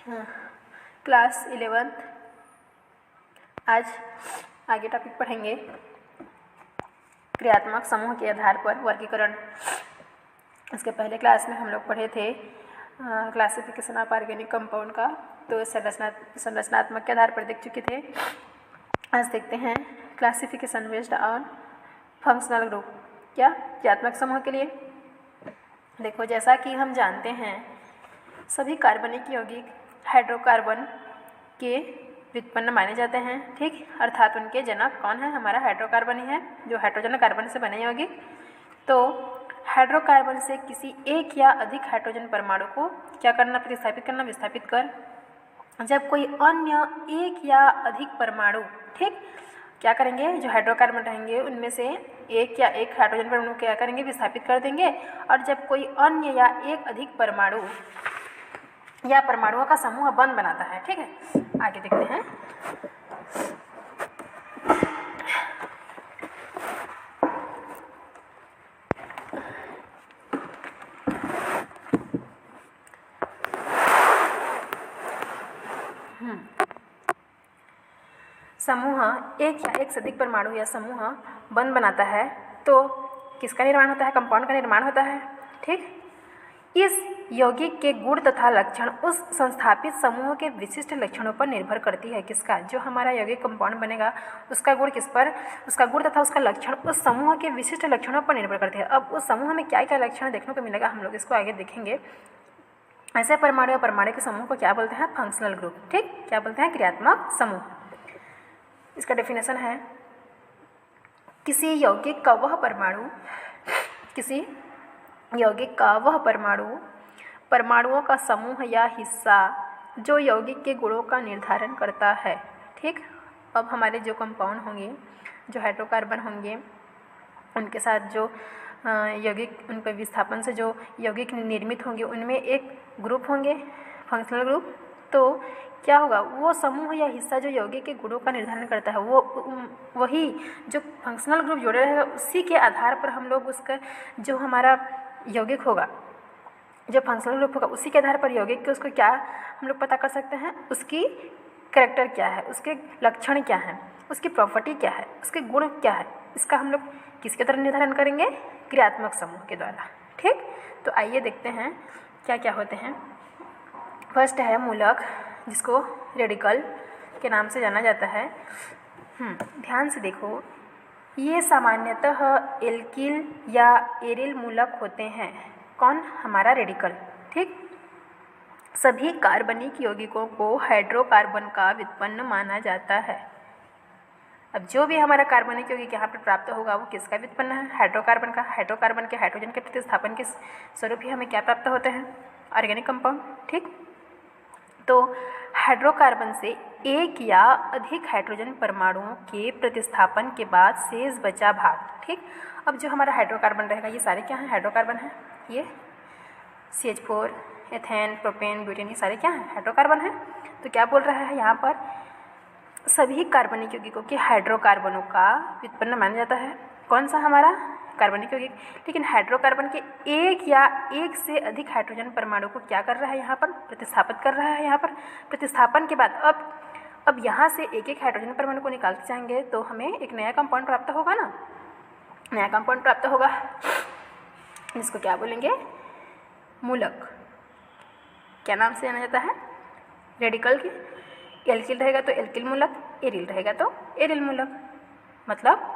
Class 11 आज आगे topic पढ़ेंगे क्रियात्मक समूह के आधार पर वर्गीकरण। इसके पहले क्लास में हम लोग पढ़े थे क्लासिफिकेशन ऑफ ऑर्गेनिक कंपाउंड का, तो संरचनात्मक के आधार पर देख चुके थे। आज देखते हैं classification based on functional group. क्या क्रियात्मक समूह के लिए देखो, जैसा कि हम जानते हैं सभी कार्बनिक यौगिक हाइड्रोकार्बन के व्युत्पन्न माने जाते हैं, ठीक। अर्थात उनके जनक कौन है? हमारा हाइड्रोकार्बन ही है, जो हाइड्रोजन कार्बन से बने यौगिक। तो हाइड्रोकार्बन से किसी एक या अधिक हाइड्रोजन परमाणु को क्या करना? प्रतिस्थापित करना, विस्थापित कर। जब कोई अन्य एक या अधिक परमाणु, ठीक, क्या करेंगे? जो हाइड्रोकार्बन रहेंगे उनमें से एक या एक हाइड्रोजन परमाणु क्या करेंगे? विस्थापित कर देंगे। और जब कोई अन्य या एक अधिक परमाणु या परमाणुओं का समूह बंध बनाता है, ठीक है। आगे देखते हैं। समूह एक या एक से अधिक परमाणु या समूह बंध बनाता है तो किसका निर्माण होता है? कंपाउंड का निर्माण होता है, ठीक। इस यौगिक के गुण तथा लक्षण उस संस्थापित समूह के विशिष्ट लक्षणों पर निर्भर करती है। किसका? जो हमारा यौगिक कंपाउंड बनेगा उसका गुण किस पर? उसका गुण तथा उसका लक्षण उस समूह के विशिष्ट लक्षणों पर निर्भर करती है। अब उस समूह में क्या क्या लक्षण देखने को मिलेगा, हम लोग इसको आगे देखेंगे। ऐसे परमाणु या परमाणु के समूह को क्या बोलते हैं? फंक्शनल ग्रुप, ठीक। क्या बोलते हैं? क्रियात्मक समूह। इसका डेफिनेशन है किसी यौगिक का वह परमाणु परमाणुओं का समूह या हिस्सा जो यौगिक के गुणों का निर्धारण करता है, ठीक। अब हमारे जो कंपाउंड होंगे, जो हाइड्रोकार्बन होंगे, उनके साथ जो यौगिक, उन पर विस्थापन से जो यौगिक निर्मित होंगे उनमें एक ग्रुप होंगे, फंक्शनल ग्रुप। तो क्या होगा? वो समूह या हिस्सा जो यौगिक के गुणों का निर्धारण करता है, वही जो फंक्शनल ग्रुप जोड़े रहेगा, उसी के आधार पर हम लोग उसका जो हमारा यौगिक होगा, जो फंक्शनल ग्रुप होगा, उसी के आधार पर यौगिक के उसको क्या हम लोग पता कर सकते हैं? उसकी कैरेक्टर क्या है, उसके लक्षण क्या हैं, उसकी प्रॉपर्टी क्या है, उसके गुण क्या है, इसका हम लोग किसके द्वारा निर्धारण करेंगे? क्रियात्मक समूह के द्वारा, ठीक। तो आइए देखते हैं क्या क्या होते हैं। फर्स्ट है मूलक, जिसको रेडिकल के नाम से जाना जाता है। ध्यान से देखो, ये सामान्यतः एल्किल या एरिल मूलक होते हैं। कौन? हमारा रेडिकल, ठीक। सभी कार्बनिक यौगिकों को हाइड्रोकार्बन का व्युत्पन्न माना जाता है। अब जो भी हमारा कार्बनिक यौगिक यहाँ पर प्राप्त होगा वो किसका व्युत्पन्न है? हाइड्रोकार्बन का। हाइड्रोकार्बन के हाइड्रोजन के प्रतिस्थापन के स्वरूप ही हमें क्या प्राप्त होते हैं? ऑर्गेनिक कंपाउंड, ठीक। तो हाइड्रोकार्बन से एक या अधिक हाइड्रोजन परमाणुओं के प्रतिस्थापन के बाद शेष बचा भाग, ठीक। अब जो हमारा हाइड्रोकार्बन रहेगा, ये सारे क्या हैं? हाइड्रोकार्बन हैं। ये CH4, एथेन, प्रोपेन, ब्यूटेन, ये सारे क्या हैं? हाइड्रोकार्बन हैं। तो क्या बोल रहा है यहाँ पर? सभी कार्बनिक यौगिकों के हाइड्रोकार्बनों का व्युत्पन्न माना जाता है। कौन सा? हमारा कार्बनिक यौगिक। लेकिन हाइड्रोकार्बन के एक या एक से अधिक हाइड्रोजन परमाणु को क्या कर रहा है? यहाँ पर प्रतिस्थापित कर रहा है। यहाँ पर प्रतिस्थापन के बाद अब यहाँ से एक एक हाइड्रोजन परमाणु को निकालते जाएंगे तो हमें एक नया कंपाउंड प्राप्त होगा ना, नया कंपाउंड प्राप्त होगा, जिसको क्या बोलेंगे? मूलक। क्या नाम से जाना जाता है? रेडिकल की। एल्किल रहेगा तो एल्किल मूलक, एरिल रहेगा तो एरिल मूलक। मतलब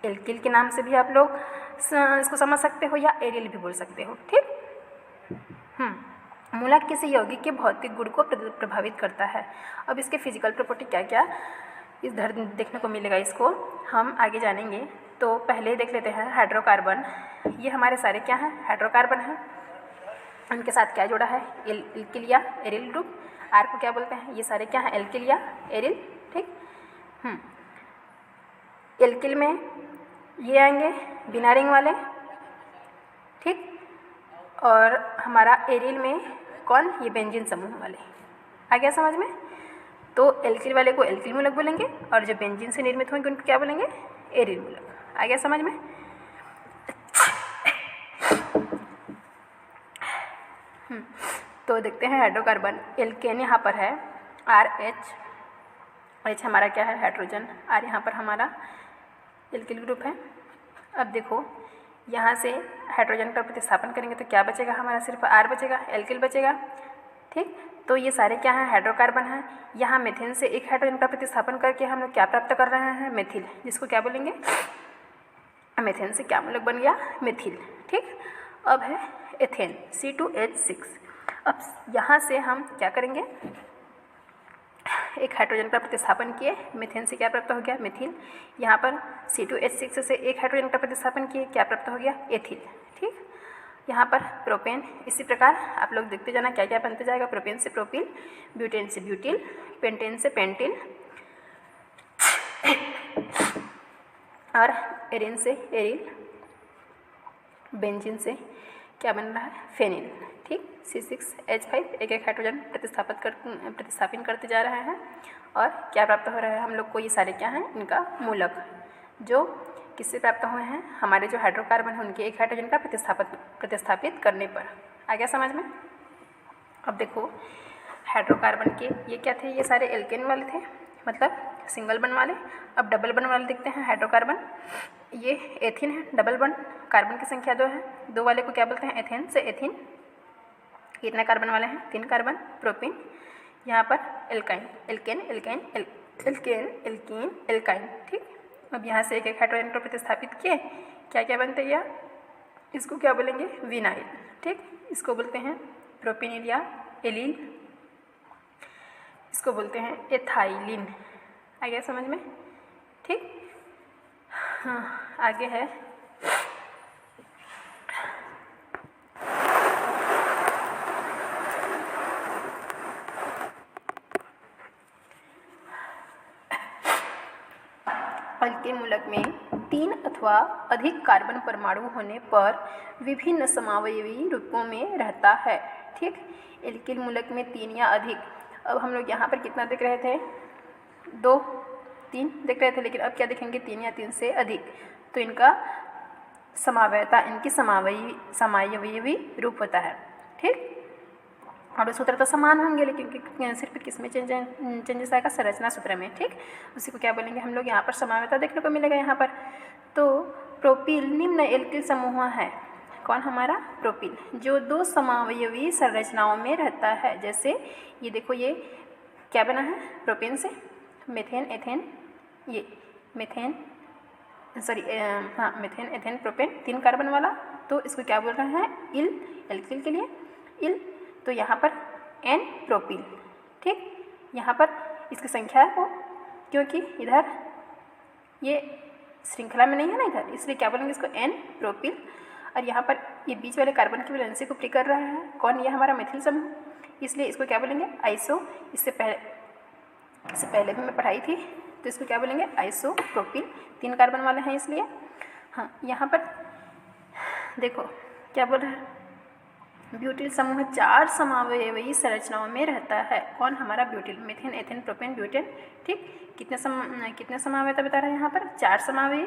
एल्किल के नाम से भी आप लोग इसको समझ सकते हो या एरिल भी बोल सकते हो, ठीक। मूलक किसी यौगिक के भौतिक गुण को प्रभावित करता है। अब इसके फिजिकल प्रॉपर्टी क्या क्या इस धर देखने को मिलेगा, इसको हम आगे जानेंगे। तो पहले देख लेते हैं हाइड्रोकार्बन। ये हमारे सारे क्या हैं? हाइड्रोकार्बन हैं। उनके साथ क्या जुड़ा है? एल्किल या एरिल ग्रुप। आर को क्या बोलते हैं? ये सारे क्या हैं? एल्किल या एरिल, ठीक। एल्किल में ये आएंगे बिना रिंग वाले, ठीक। और हमारा एरिल में कौन? ये बेंजीन समूह वाले। आ गया समझ में? तो एल्किल वाले को एल्किल मूलक बोलेंगे और जो बेंजीन से निर्मित होंगे उनको क्या बोलेंगे? एरिल मूलक। आ गया समझ में? तो देखते हैं हाइड्रोकार्बन एल्केन यहाँ पर है RH, H हमारा क्या है हाइड्रोजन, R यहाँ पर हमारा एल्किल ग्रुप है। अब देखो यहाँ से हाइड्रोजन का प्रतिस्थापन करेंगे तो क्या बचेगा हमारा, सिर्फ R बचेगा, एल्किल बचेगा। ठीक, तो ये सारे क्या हैं हाइड्रोकार्बन हैं। यहाँ मीथेन से एक हाइड्रोजन का प्रतिस्थापन करके हम लोग क्या प्राप्त कर रहे हैं, मेथिल, जिसको क्या बोलेंगे, मीथेन से क्या हम लोग बन गया मेथिल। ठीक, अब है एथेन C2H6। अब यहाँ से हम क्या करेंगे, एक हाइड्रोजन का प्रतिस्थापन किए, मीथेन से क्या प्राप्त हो गया मेथिल। यहाँ पर C2H6 से एक हाइड्रोजन का प्रतिस्थापन किए, क्या प्राप्त हो गया एथिल। ठीक, यहाँ पर प्रोपेन। इसी प्रकार आप लोग देखते जाना क्या क्या बनते जाएगा, प्रोपेन से प्रोपिल, ब्यूटेन से ब्यूटिल, पेंटेन से पेंटिल और एरिन से एरिल, बेंजीन से क्या बन रहा है फेनिल। ठीक, C6H5 एक एक हाइड्रोजन प्रतिस्थापित करते जा रहे हैं और क्या प्राप्त हो रहा है हम लोग को, ये सारे क्या हैं इनका मूलक, जो किससे प्राप्त हुए हैं, हमारे जो हाइड्रोकार्बन है उनके एक हाइड्रोजन का प्रतिस्थापित करने पर। आ गया समझ में। अब देखो हाइड्रोकार्बन के ये क्या थे, ये सारे एल्केन वाले थे, मतलब सिंगल बन वाले। अब डबल बन वाले देखते हैं हाइड्रोकार्बन, ये एथिन है, डबल बन, कार्बन की संख्या 2 है, 2 वाले को क्या बोलते हैं एथेन से एथिन। कितने कार्बन वाले हैं 3 कार्बन, प्रोपिन। यहाँ पर alkyne, alkane alkyne alkane alkene alkyne. ठीक, अब यहाँ से एक एक हाइड्रोजन को प्रतिस्थापित किए, क्या क्या बनते गया, इसको क्या बोलेंगे विनाइल। ठीक, इसको बोलते हैं प्रोपिनिल या एलील, इसको बोलते हैं एथाइलिन। आ गया समझ में। ठीक, हाँ आगे है अल्किल मूलक में 3 अथवा अधिक कार्बन परमाणु होने पर विभिन्न समावयवी रूपों में रहता है। ठीक, एल्किल मूलक में 3 या अधिक। अब हम लोग यहाँ पर कितना देख रहे थे, 2 3 देख रहे थे, लेकिन अब क्या देखेंगे 3 या 3 से अधिक। तो इनका समावयता, इनकी समावयवी रूप होता है। ठीक, और सूत्र तो समान होंगे, लेकिन सिर्फ किस में चेंजेस आएगा, संरचना सूत्र में। ठीक, उसी को क्या बोलेंगे हम लोग, यहाँ पर समावयता देखने को मिलेगा यहाँ पर। तो प्रोपिल निम्न एल्किल समूह है, कौन हमारा प्रोपिल, जो 2 समावयवी संरचनाओं में रहता है। जैसे ये देखो, ये क्या बना है प्रोपेन से, मेथेन एथेन, ये methane methane ethane propane 3 carbon वाला, तो इसको क्या बोल रहे हैं इल, एल्किल के लिए इल। तो यहाँ पर N प्रोपिल। ठीक, यहाँ पर इसकी संख्या है वो, क्योंकि इधर ये श्रृंखला में नहीं है ना इधर, इसलिए क्या बोलेंगे इसको N प्रोपिल। और यहाँ पर ये बीच वाले कार्बन की वैलेंसी को प्री कर रहा है, कौन, ये हमारा मेथिल समूह, इसलिए इसको क्या बोलेंगे आइसो। इससे पहले भी मैं पढ़ाई थी, तो इसको क्या बोलेंगे आइसो प्रोपिल, 3 कार्बन वाले हैं इसलिए। हाँ, यहाँ पर देखो क्या बोल रहा है, ब्यूटिल समूह 4 समावयवी संरचनाओं में रहता है। कौन, हमारा butyl, methane ethane propane butane. ठीक, कितने समावयता बता रहे हैं यहाँ पर, 4 समावयवी,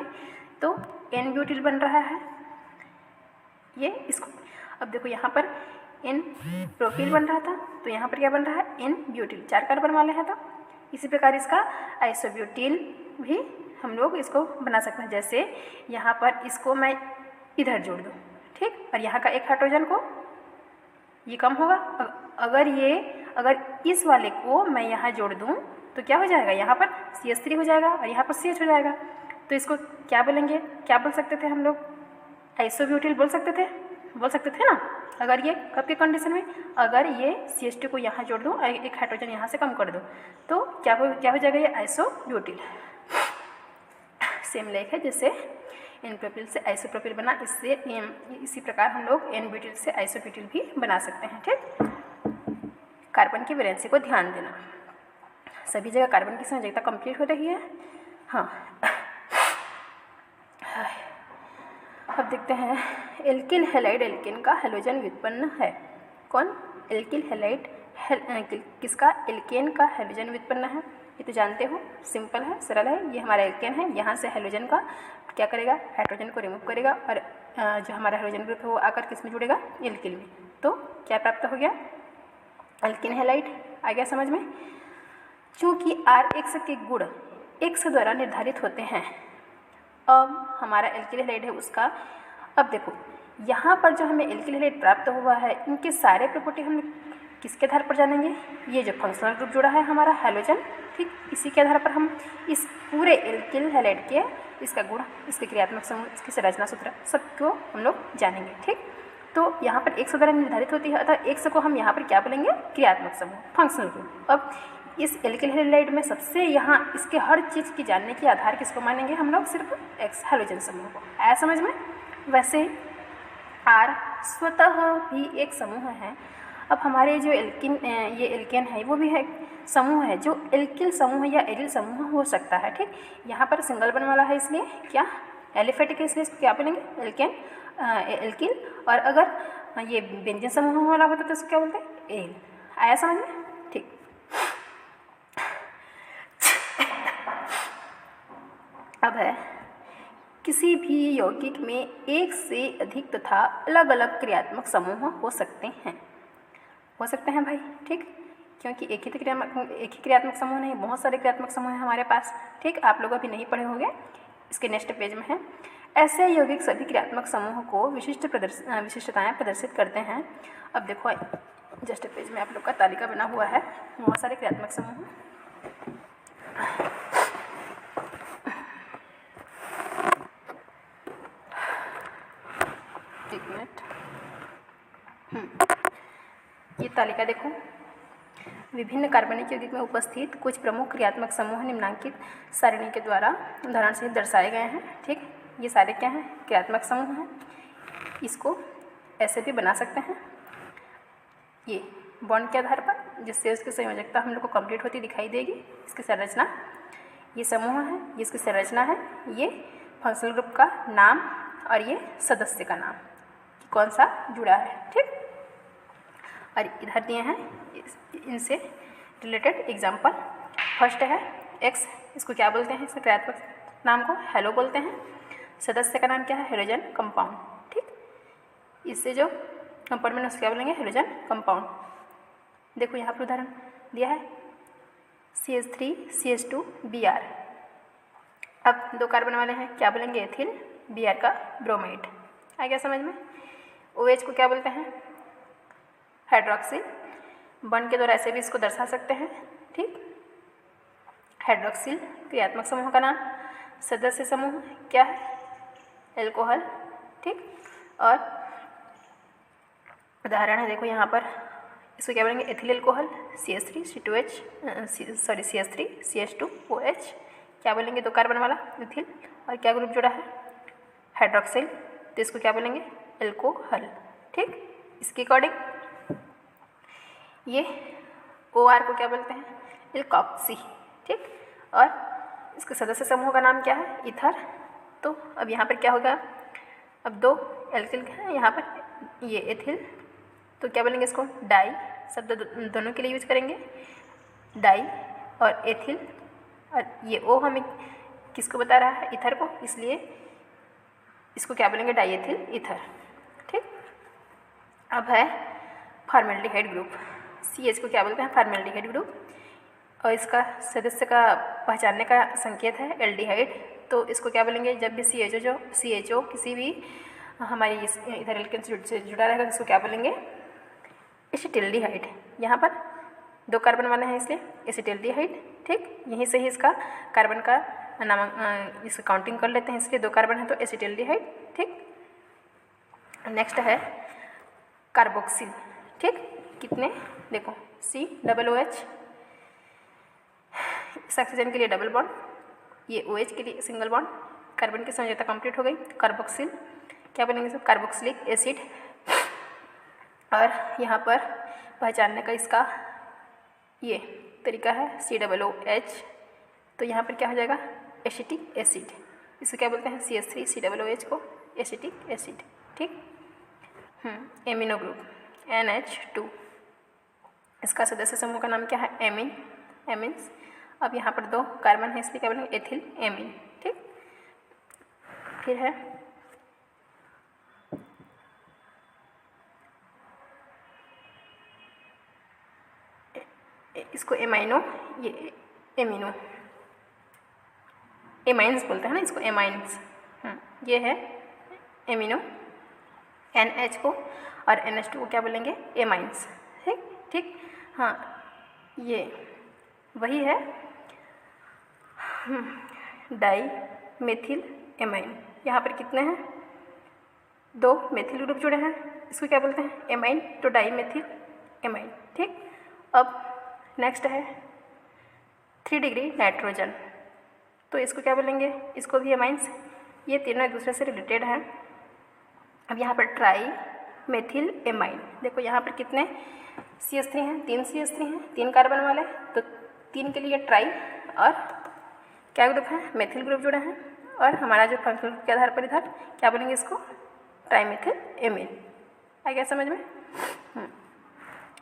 तो N ब्यूटिल बन रहा है ये इसको। अब देखो यहाँ पर N प्रोपिल बन रहा था, तो यहाँ पर क्या बन रहा है N ब्यूटिल, 4 कार्बन वाले हैं। तो इसी प्रकार इसका आइसोब्यूटिल भी हम लोग इसको बना सकते हैं। जैसे यहाँ पर इसको मैं इधर जोड़ दूँ, ठीक, और यहाँ का एक हाइड्रोजन को, ये कम होगा। अगर इस वाले को मैं यहाँ जोड़ दूँ तो क्या हो जाएगा, यहाँ पर CH3 हो जाएगा और यहाँ पर CH हो जाएगा। तो इसको क्या बोलेंगे, क्या बोल सकते थे हम लोग, आइसोब्यूटिल बोल सकते थे ना। अगर ये कब के कंडीशन में, अगर ये CH2 को यहाँ जोड़ दूँ और एक हाइड्रोजन यहाँ से कम कर दूँ, तो क्या हो जाएगा, ये आइसोब्यूटिल। सेम लेख है जैसे N प्रोपिल से आइसोप्रोपिल बना, इससे इसी प्रकार हम लोग N ब्यूटिल से आइसोब्यूटिल भी बना सकते हैं। ठीक, कार्बन की वैलेंसी को ध्यान देना, सभी जगह कार्बन की संयोजकता कंप्लीट हो रही है। हाँ, अब देखते हैं एल्किल हैलाइड एल्केन का हैलोजन व्युत्पन्न है। कौन, एल्किल हैलाइड किसका, एल्केन का हैलोजन व्युत्पन्न है। ये तो जानते हो, सिंपल है, सरल है। ये हमारा एल्केन है, यहाँ से हैलोजन का क्या करेगा, हाइड्रोजन को रिमूव करेगा और जो हमारा हाइड्रोजन ग्रुप है वो आकर किस में जुड़ेगा, एल्किल में। तो क्या प्राप्त हो गया, एल्किन हैलाइड। आ गया समझ में। चूँकि RH के गुण X द्वारा निर्धारित होते हैं, अब हमारा एल्किल हैलाइड है उसका, अब देखो यहाँ पर जो हमें एल्किल हैलाइड प्राप्त हुआ है, इनके सारे प्रॉपर्टी हम किसके आधार पर जानेंगे? ये जो फंक्शनल ग्रुप जुड़ा है हमारा हैलोजन, ठीक, इसी के आधार पर हम इस पूरे एल्किल हैलाइड के इसका गुण, इसके क्रियात्मक समूह, इसकी संरचना सूत्र सबको हम लोग जानेंगे। ठीक, तो यहाँ पर X द्वारा निर्धारित होती है, अतः X को हम यहाँ पर क्या बोलेंगे? क्रियात्मक समूह, फंक्शनल ग्रुप। अब इस एल्किल हैलाइड में सबसे यहाँ इसके हर चीज़ की जानने के आधार किसको मानेंगे हम लोग? सिर्फ X हैलोजन समूह को। आया समझ में। वैसे R स्वतः भी एक समूह है। अब हमारे जो ये एल्केन है वो भी है समूह है, जो एल्किल समूह या एरिल समूह हो सकता है। ठीक, यहाँ पर सिंगल बन वाला है इसलिए क्या? एलिफेटिक है, इसलिए इसको क्या बोलेंगे? Alkane, alkyl. और अगर ये बेंजीन समूह वाला होता तो इसको क्या बोलते हैं? एल। आया समझ में। ठीक, अब है किसी भी यौगिक में एक से अधिक तथा अलग अलग क्रियात्मक समूह हो सकते हैं भाई। ठीक, क्योंकि एक ही क्रियात्मक समूह नहीं, बहुत सारे क्रियात्मक समूह हैं हमारे पास। ठीक, आप लोग अभी नहीं पढ़े होंगे, इसके नेक्स्ट पेज में है। ऐसे यौगिक सभी क्रियात्मक समूह को विशिष्टताएं प्रदर्शित करते हैं। अब देखो जस्ट पेज में आप लोग का तालिका बना हुआ है, बहुत सारे क्रियात्मक समूह। एक मिनट, ये तालिका देखो। विभिन्न कार्बनिक यौगिक में उपस्थित कुछ प्रमुख क्रियात्मक समूह निम्नांकित सारणी के द्वारा उदाहरण सहित दर्शाए गए हैं। ठीक, ये सारे क्या हैं? क्रियात्मक समूह हैं। इसको ऐसे भी बना सकते हैं, ये बॉन्ड के आधार पर, जिससे उसकी संयोजकता हम लोग को कंप्लीट होती दिखाई देगी। इसकी संरचना, ये समूह है, ये इसकी संरचना है, ये फंक्शनल ग्रुप का नाम और ये सदस्य का नाम कि कौन सा जुड़ा है। ठीक, और इधर दिए हैं इनसे रिलेटेड एग्जाम्पल। फर्स्ट है X, इसको क्या बोलते हैं? इसके क्रियात्मक नाम को हेलो बोलते हैं। सदस्य का नाम क्या है? Halogen compound. ठीक, इससे जो कंपाउंड में उसको क्या बोलेंगे? Halogen compound. देखो यहाँ पर उदाहरण दिया है CH3CH2Br। अब दो कार्बन वाले हैं, क्या बोलेंगे? एथिल, Br का ब्रोमाइड। आ गया समझ में। OH को क्या बोलते हैं? हाइड्रोक्सिल। बॉन्ड के द्वारा ऐसे भी इसको दर्शा सकते हैं। ठीक, हाइड्रोक्सिल क्रियात्मक समूह का नाम। सदस्य समूह क्या है? एल्कोहल। ठीक, और उदाहरण है देखो यहाँ पर, इसको क्या बोलेंगे? Ethyl alcohol, CH3CH2OH। क्या बोलेंगे? दो कार्बन वाला एथिल, और क्या ग्रुप जुड़ा है? हाइड्रोक्सिल, तो इसको क्या बोलेंगे? एल्कोहल। ठीक, इसके अकॉर्डिंग ये OR को क्या बोलते हैं? एल्कोक्सी। ठीक, और इसके सदस्य समूह का नाम क्या है? ईथर। तो अब यहाँ पर क्या होगा? अब दो एल्किल है यहाँ पर, ये एथिल, तो क्या बोलेंगे इसको? डाई। शब्द दोनों के लिए यूज करेंगे, डाई और एथिल। और ये O हमें किसको बता रहा है? ईथर को, इसलिए इसको क्या बोलेंगे? Die ethyl ether. ठीक, अब है फॉर्मेल्डिहाइड ग्रुप। CH को क्या बोलते हैं? फॉर्मेल्डिहाइड ग्रुप, और इसका सदस्य का पहचानने का संकेत है एल्डिहाइड। तो इसको क्या बोलेंगे? जब भी CHO किसी भी हमारी इधर एल्केन से जुड़ा रहेगा, इसको क्या बोलेंगे? एसिटिल्डिहाइड। यहाँ पर दो कार्बन वाले हैं इसलिए एसिटिल्डिहाइड। ठीक, यहीं से ही इसका कार्बन का नाम इसका काउंटिंग कर लेते हैं, इसलिए दो कार्बन है तो एसिटिल्डिहाइड। ठीक, नेक्स्ट है कार्बोक्सिल। ठीक, कितने? देखो COOH, इस ऑक्सीजन के लिए डबल बॉन्ड, ये OH के लिए सिंगल बॉन्ड, कार्बन की संयोजकता कंप्लीट हो गई। कार्बोक्सिल क्या बनेंगे? Carboxylic acid. और यहाँ पर पहचानने का इसका ये तरीका है COOH, तो यहाँ पर क्या हो जाएगा? Acetic acid. इसको क्या बोलते हैं? CH3COOH को एसिटिक एसिड। ठीक, एमिनो ग्रुप NH2, इसका सदस्य समूह का नाम क्या है? Amine, amines. अब यहाँ पर दो कार्बन है इसलिए क्या बोलेंगे? Ethyl amine. ठीक, फिर है इसको एमाइनो, ये एमिनो, एमाइंस बोलते हैं ना इसको, एमाइंस। ये है एमिनो, NH को और NH2 को क्या बोलेंगे, एमाइंस। ठीक। हाँ, ये वही है डाई मेथिल एमाइन। यहाँ पर कितने हैं, 2 मेथिल ग्रुप जुड़े हैं, इसको क्या बोलते हैं, एमाइन, तो डाई मेथिल एमाइन। ठीक। अब नेक्स्ट है 3 डिग्री नाइट्रोजन, तो इसको क्या बोलेंगे, इसको भी एमाइंस। ये तीनों एक दूसरे से रिलेटेड हैं। अब यहाँ पर ट्राई मेथिल एमाइन, देखो यहाँ पर कितने CH3 हैं, 3 CH3 हैं, 3 कार्बन वाले, तो 3 के लिए ट्राई और क्या ग्रुप है, मेथिल ग्रुप जुड़े हैं, और हमारा जो फंक्शनल ग्रुप के आधार पर इधर क्या बोलेंगे, इसको ट्राईमेथिल एमीन। आ गया समझ में।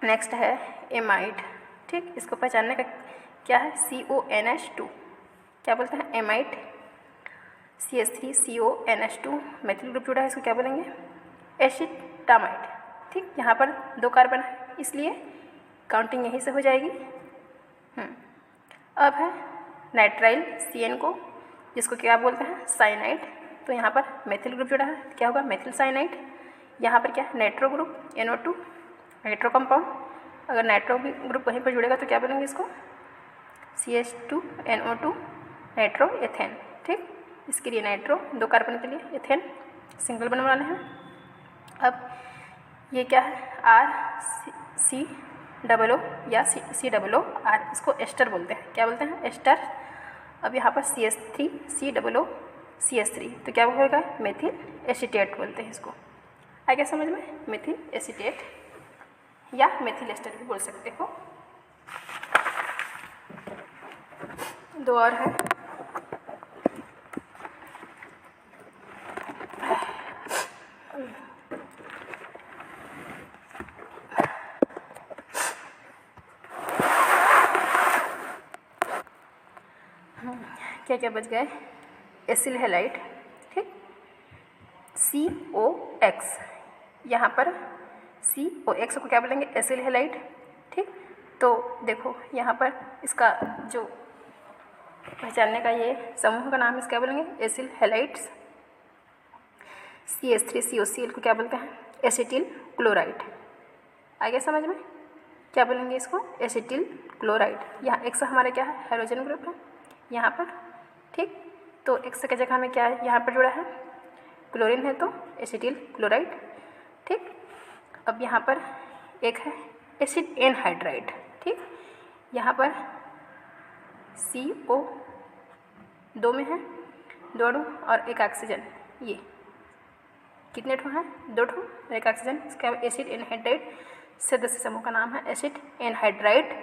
नेक्स्ट है एमाइड। ठीक, इसको पहचानने का क्या है, CONH2 क्या बोलते हैं, amide. CH3 CONH2 methyl group जुड़ा है, इसको क्या बोलेंगे, एसिटामाइड। ठीक, यहाँ पर 2 कार्बन है इसलिए काउंटिंग यहीं से हो जाएगी। अब है नाइट्राइल CN को, जिसको क्या बोलते हैं, साइनाइड। तो यहाँ पर मेथिल ग्रुप जुड़ा है, क्या होगा, मेथिल साइनाइड। यहाँ पर क्या है, nitro group NO2, nitro compound. अगर नाइट्रो ग्रुप वहीं पर जुड़ेगा तो क्या बोलेंगे इसको, CH2NO2 नाइट्रो एथेन। ठीक, इसके लिए नाइट्रो 2 कार्बन के लिए, एथेन सिंगल बनवाना है। अब ये क्या है, RCOO या COOR, इसको एस्टर बोलते हैं, क्या बोलते हैं, एस्टर। अब यहाँ पर CH3 COO CH3, तो क्या होगा, मेथिल एसीटेट बोलते हैं इसको। आ गया समझ में, मेथिल एसीटेट या मेथिल एस्टर भी बोल सकते हो। 2 और है, क्या क्या बच गए, एसिल हैलाइड। ठीक, COX, यहाँ पर COX को क्या बोलेंगे, एसिल हैलाइड। ठीक, तो देखो यहाँ पर इसका जो पहचानने का ये समूह का नाम है, क्या बोलेंगे, एसिल हैलाइड्स। CH3COCl को क्या बोलते हैं, एसिटिल क्लोराइड। आगे समझ में, क्या बोलेंगे इसको, एसिटिल क्लोराइड। यहाँ X हमारा क्या है, हाइड्रोजन ग्रुप है यहाँ पर। ठीक, तो X की जगह में क्या है, यहाँ पर जुड़ा है क्लोरीन है, तो एसिटिल क्लोराइड। ठीक, अब यहाँ पर एक है एसिड एनहाइड्राइड। ठीक, यहाँ पर CO 2 में है, 2 अणु और 1 ऑक्सीजन। ये कितने ठो हैं, 2 ठो और 1 ऑक्सीजन। इसका एसिड एनहाइड्राइड सदस्य समूह का नाम है एसिड एनहाइड्राइड।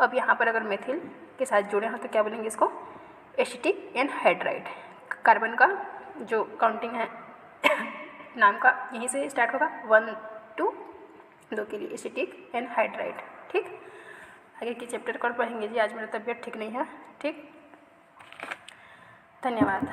अब यहाँ पर अगर मेथिल के साथ जुड़े हैं तो क्या बोलेंगे इसको, एसिटिक एनहाइड्राइड। कार्बन का जो काउंटिंग है नाम का यहीं से स्टार्ट होगा, 1 2 2 के लिए एसिटिक एनहाइड्राइड। ठीक, आगे के चैप्टर को पढ़ेंगे जी। आज मेरी तबीयत ठीक नहीं है। ठीक, धन्यवाद।